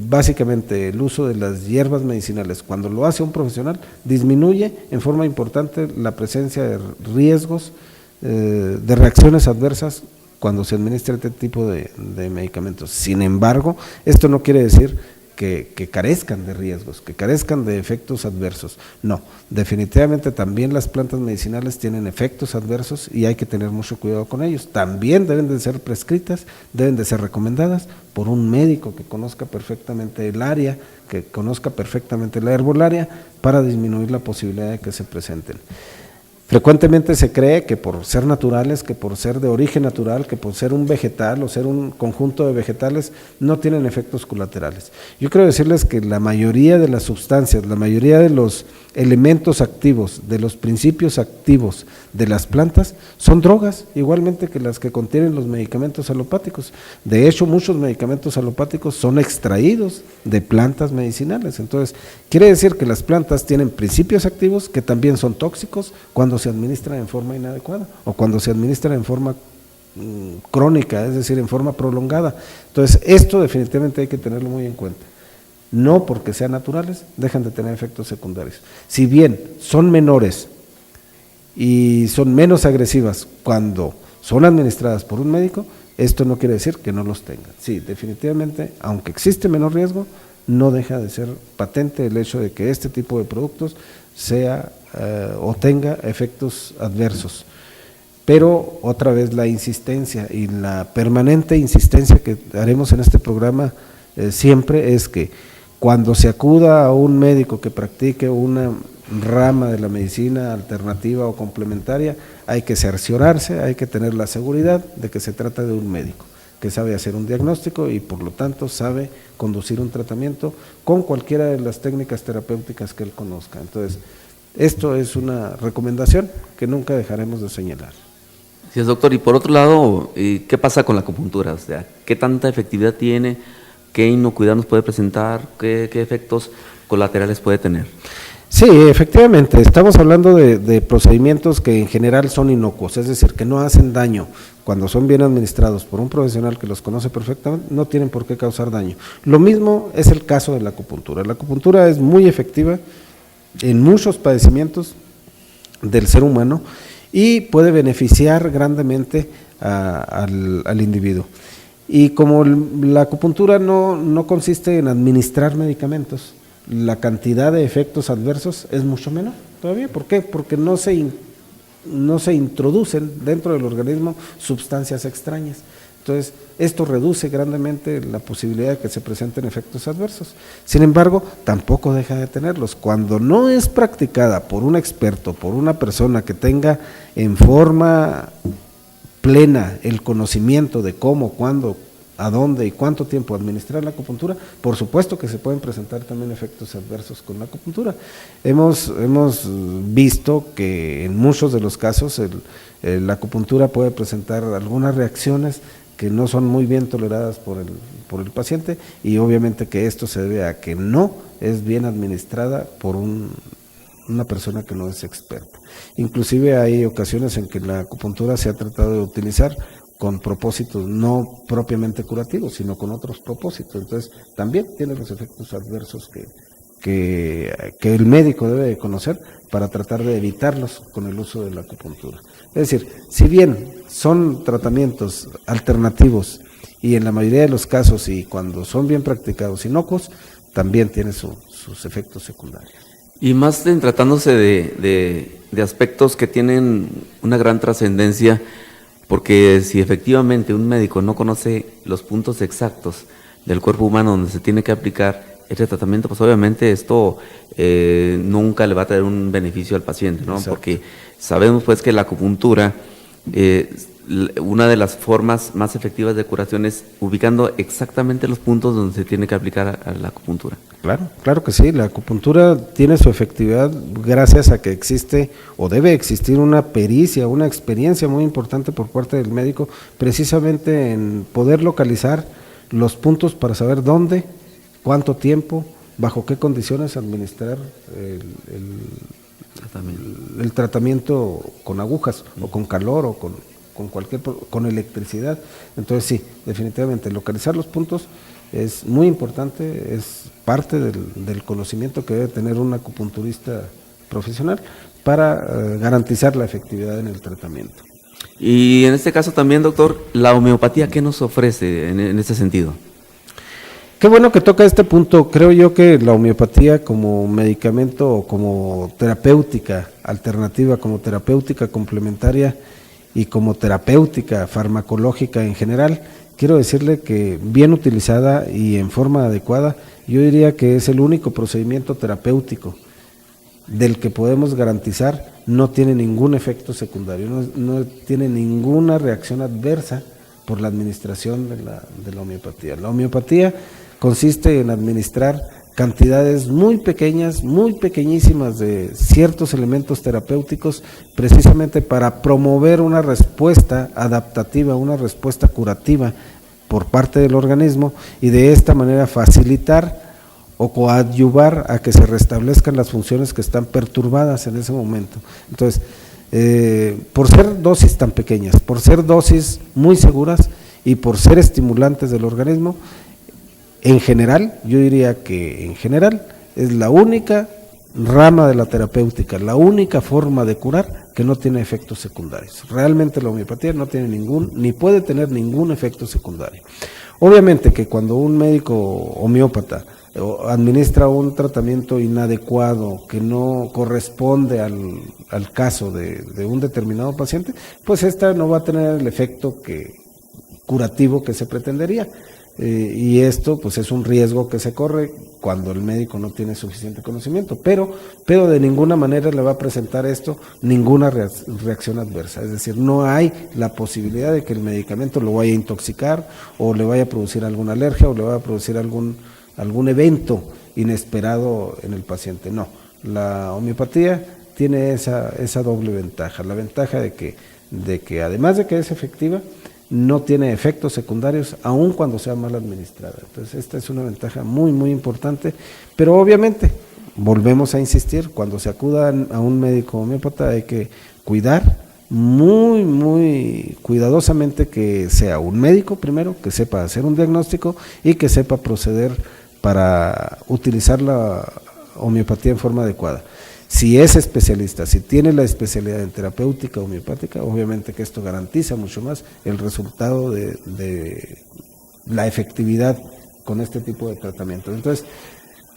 básicamente el uso de las hierbas medicinales, cuando lo hace un profesional, disminuye en forma importante la presencia de riesgos de reacciones adversas cuando se administra este tipo de medicamentos. Sin embargo, esto no quiere decir que carezcan de riesgos, que carezcan de efectos adversos. No, definitivamente también las plantas medicinales tienen efectos adversos y hay que tener mucho cuidado con ellos. También deben de ser prescritas, deben de ser recomendadas por un médico que conozca perfectamente el área, que conozca perfectamente la herbolaria, para disminuir la posibilidad de que se presenten. Frecuentemente se cree que por ser naturales, que por ser de origen natural, que por ser un vegetal o ser un conjunto de vegetales, no tienen efectos colaterales. Yo quiero decirles que la mayoría de las sustancias, la mayoría de los elementos activos, de los principios activos de las plantas, son drogas, igualmente que las que contienen los medicamentos alopáticos. De hecho, muchos medicamentos alopáticos son extraídos de plantas medicinales. Entonces, quiere decir que las plantas tienen principios activos que también son tóxicos cuando se administran en forma inadecuada o cuando se administran en forma crónica, es decir, en forma prolongada. Entonces, esto definitivamente hay que tenerlo muy en cuenta. No porque sean naturales, dejan de tener efectos secundarios. Si bien son menores y son menos agresivas cuando son administradas por un médico, esto no quiere decir que no los tengan. Sí, definitivamente, aunque existe menor riesgo, no deja de ser patente el hecho de que este tipo de productos sea o tenga efectos adversos. Pero otra vez la insistencia y la permanente insistencia que haremos en este programa siempre es que cuando se acuda a un médico que practique una rama de la medicina alternativa o complementaria, hay que cerciorarse, hay que tener la seguridad de que se trata de un médico que sabe hacer un diagnóstico y por lo tanto sabe conducir un tratamiento con cualquiera de las técnicas terapéuticas que él conozca. Entonces, esto es una recomendación que nunca dejaremos de señalar. Sí, doctor. Y por otro lado, ¿qué pasa con la acupuntura? O sea, ¿qué tanta efectividad tiene? ¿Qué inocuidad nos puede presentar? ¿Qué efectos colaterales puede tener? Sí, efectivamente, estamos hablando de procedimientos que en general son inocuos, es decir, que no hacen daño. Cuando son bien administrados por un profesional que los conoce perfectamente, no tienen por qué causar daño. Lo mismo es el caso de la acupuntura. La acupuntura es muy efectiva en muchos padecimientos del ser humano y puede beneficiar grandemente al individuo. Y como la acupuntura no consiste en administrar medicamentos, la cantidad de efectos adversos es mucho menor todavía. ¿Por qué? Porque no se introducen dentro del organismo sustancias extrañas. Entonces, esto reduce grandemente la posibilidad de que se presenten efectos adversos. Sin embargo, tampoco deja de tenerlos. Cuando no es practicada por un experto, por una persona que tenga en forma plena el conocimiento de cómo, cuándo, a dónde y cuánto tiempo administrar la acupuntura, por supuesto que se pueden presentar también efectos adversos con la acupuntura. Hemos visto que en muchos de los casos la acupuntura puede presentar algunas reacciones que no son muy bien toleradas por el paciente, y obviamente que esto se debe a que no es bien administrada por un una persona que no es experta. Inclusive hay ocasiones en que la acupuntura se ha tratado de utilizar con propósitos no propiamente curativos, sino con otros propósitos. Entonces, también tiene los efectos adversos que el médico debe de conocer para tratar de evitarlos con el uso de la acupuntura. Es decir, si bien son tratamientos alternativos y en la mayoría de los casos y cuando son bien practicados inocuos, también tiene sus efectos secundarios. Y más en tratándose de aspectos que tienen una gran trascendencia, porque si efectivamente un médico no conoce los puntos exactos del cuerpo humano donde se tiene que aplicar este tratamiento, pues obviamente esto nunca le va a traer un beneficio al paciente, ¿no? Exacto. Porque sabemos pues que la acupuntura, una de las formas más efectivas de curación es ubicando exactamente los puntos donde se tiene que aplicar a la acupuntura. Claro que sí, la acupuntura tiene su efectividad gracias a que existe o debe existir una pericia, una experiencia muy importante por parte del médico, precisamente en poder localizar los puntos para saber dónde, cuánto tiempo, bajo qué condiciones administrar el tratamiento con agujas o con calor o con electricidad. Entonces sí, definitivamente localizar los puntos es muy importante, es parte del conocimiento que debe tener un acupunturista profesional para garantizar la efectividad en el tratamiento. Y en este caso también, doctor, la homeopatía, ¿qué nos ofrece en ese sentido? Qué bueno que toca este punto. Creo yo que la homeopatía como medicamento o como terapéutica alternativa, como terapéutica complementaria y como terapéutica farmacológica en general, quiero decirle que bien utilizada y en forma adecuada, yo diría que es el único procedimiento terapéutico del que podemos garantizar no tiene ningún efecto secundario, no tiene ninguna reacción adversa por la administración de la homeopatía. La homeopatía consiste en administrar cantidades muy pequeñas, muy pequeñísimas de ciertos elementos terapéuticos, precisamente para promover una respuesta adaptativa, una respuesta curativa por parte del organismo y de esta manera facilitar o coadyuvar a que se restablezcan las funciones que están perturbadas en ese momento. Entonces, por ser dosis tan pequeñas, por ser dosis muy seguras y por ser estimulantes del organismo, en general, yo diría que en general es la única rama de la terapéutica, la única forma de curar que no tiene efectos secundarios. Realmente la homeopatía no tiene ni puede tener ningún efecto secundario. Obviamente que cuando un médico homeópata administra un tratamiento inadecuado que no corresponde al caso de un determinado paciente, pues esta no va a tener el efecto curativo que se pretendería. Y esto pues es un riesgo que se corre cuando el médico no tiene suficiente conocimiento, pero de ninguna manera le va a presentar esto ninguna reacción adversa, es decir, no hay la posibilidad de que el medicamento lo vaya a intoxicar o le vaya a producir alguna alergia o le vaya a producir algún evento inesperado en el paciente. No, la homeopatía tiene esa doble ventaja, la ventaja de que además de que es efectiva, no tiene efectos secundarios aun cuando sea mal administrada. Entonces esta es una ventaja muy muy importante, pero obviamente volvemos a insistir, cuando se acuda a un médico homeópata hay que cuidar muy muy cuidadosamente que sea un médico primero, que sepa hacer un diagnóstico y que sepa proceder para utilizar la homeopatía en forma adecuada. Si es especialista, si tiene la especialidad en terapéutica homeopática, obviamente que esto garantiza mucho más el resultado de la efectividad con este tipo de tratamientos. Entonces,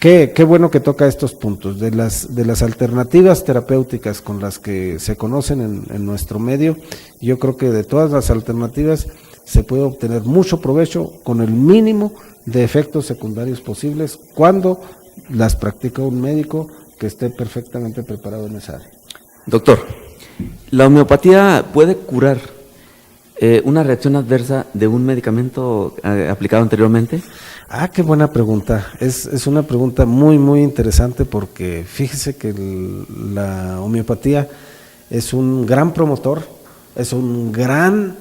qué bueno que toca estos puntos. De las alternativas terapéuticas con las que se conocen en nuestro medio, yo creo que de todas las alternativas se puede obtener mucho provecho con el mínimo de efectos secundarios posibles cuando las practica un médico que esté perfectamente preparado en esa área. Doctor, ¿la homeopatía puede curar una reacción adversa de un medicamento aplicado anteriormente? Qué buena pregunta. Es una pregunta muy, muy interesante porque fíjese que la homeopatía es un gran promotor, es un gran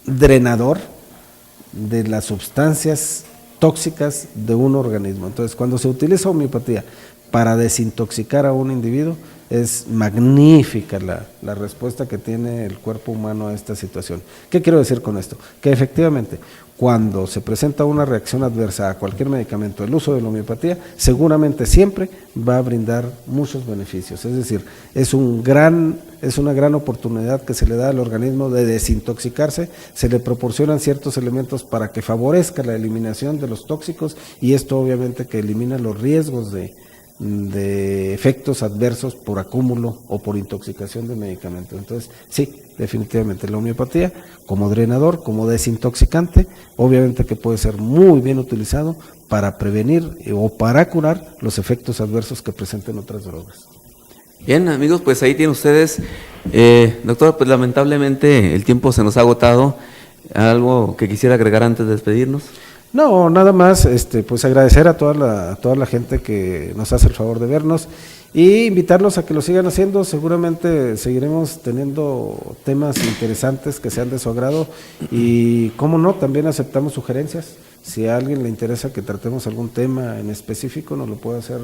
drenador de las sustancias tóxicas de un organismo. Entonces, cuando se utiliza homeopatía para desintoxicar a un individuo, Es magnífica la respuesta que tiene el cuerpo humano a esta situación. ¿Qué quiero decir con esto? Que efectivamente, cuando se presenta una reacción adversa a cualquier medicamento, el uso de la homeopatía seguramente siempre va a brindar muchos beneficios. Es decir, es una gran oportunidad que se le da al organismo de desintoxicarse, se le proporcionan ciertos elementos para que favorezca la eliminación de los tóxicos, y esto obviamente que elimina los riesgos de efectos adversos por acúmulo o por intoxicación de medicamentos. Entonces, sí, definitivamente la homeopatía como drenador, como desintoxicante, obviamente que puede ser muy bien utilizado para prevenir o para curar los efectos adversos que presenten otras drogas. Bien, amigos, pues ahí tienen ustedes. Doctor, pues lamentablemente el tiempo se nos ha agotado. ¿Algo que quisiera agregar antes de despedirnos? No, nada más, pues agradecer a toda la gente que nos hace el favor de vernos y invitarlos a que lo sigan haciendo. Seguramente seguiremos teniendo temas interesantes que sean de su agrado y, cómo no, también aceptamos sugerencias. Si a alguien le interesa que tratemos algún tema en específico, nos lo puede hacer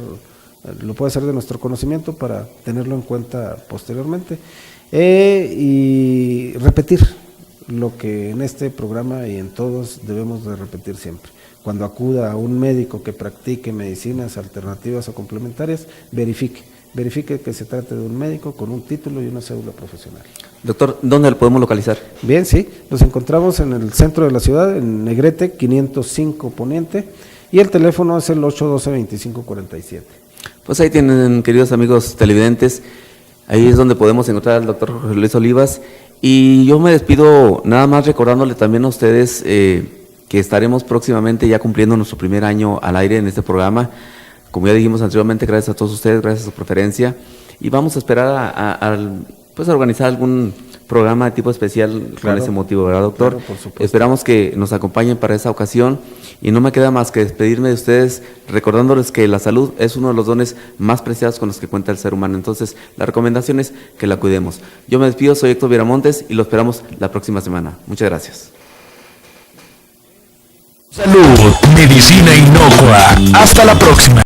de nuestro conocimiento para tenerlo en cuenta posteriormente. Y repetir lo que en este programa y en todos debemos de repetir siempre. Cuando acuda a un médico que practique medicinas alternativas o complementarias, verifique que se trate de un médico con un título y una cédula profesional. Doctor, ¿dónde lo podemos localizar? Bien, sí, nos encontramos en el centro de la ciudad, en Negrete 505 Poniente, y el teléfono es el 812-2547. Pues ahí tienen, queridos amigos televidentes, ahí es donde podemos encontrar al doctor José Luis Olivas. Y yo me despido nada más recordándole también a ustedes que estaremos próximamente ya cumpliendo nuestro primer año al aire en este programa. Como ya dijimos anteriormente, gracias a todos ustedes, gracias a su preferencia. Y vamos a esperar a organizar algún programa de tipo especial, claro, con ese motivo, ¿verdad, doctor? Claro, por supuesto. Esperamos que nos acompañen para esa ocasión y no me queda más que despedirme de ustedes recordándoles que la salud es uno de los dones más preciados con los que cuenta el ser humano. Entonces, la recomendación es que la cuidemos. Yo me despido, soy Héctor Vieramontes y lo esperamos la próxima semana. Muchas gracias. Salud, medicina inocua. Hasta la próxima.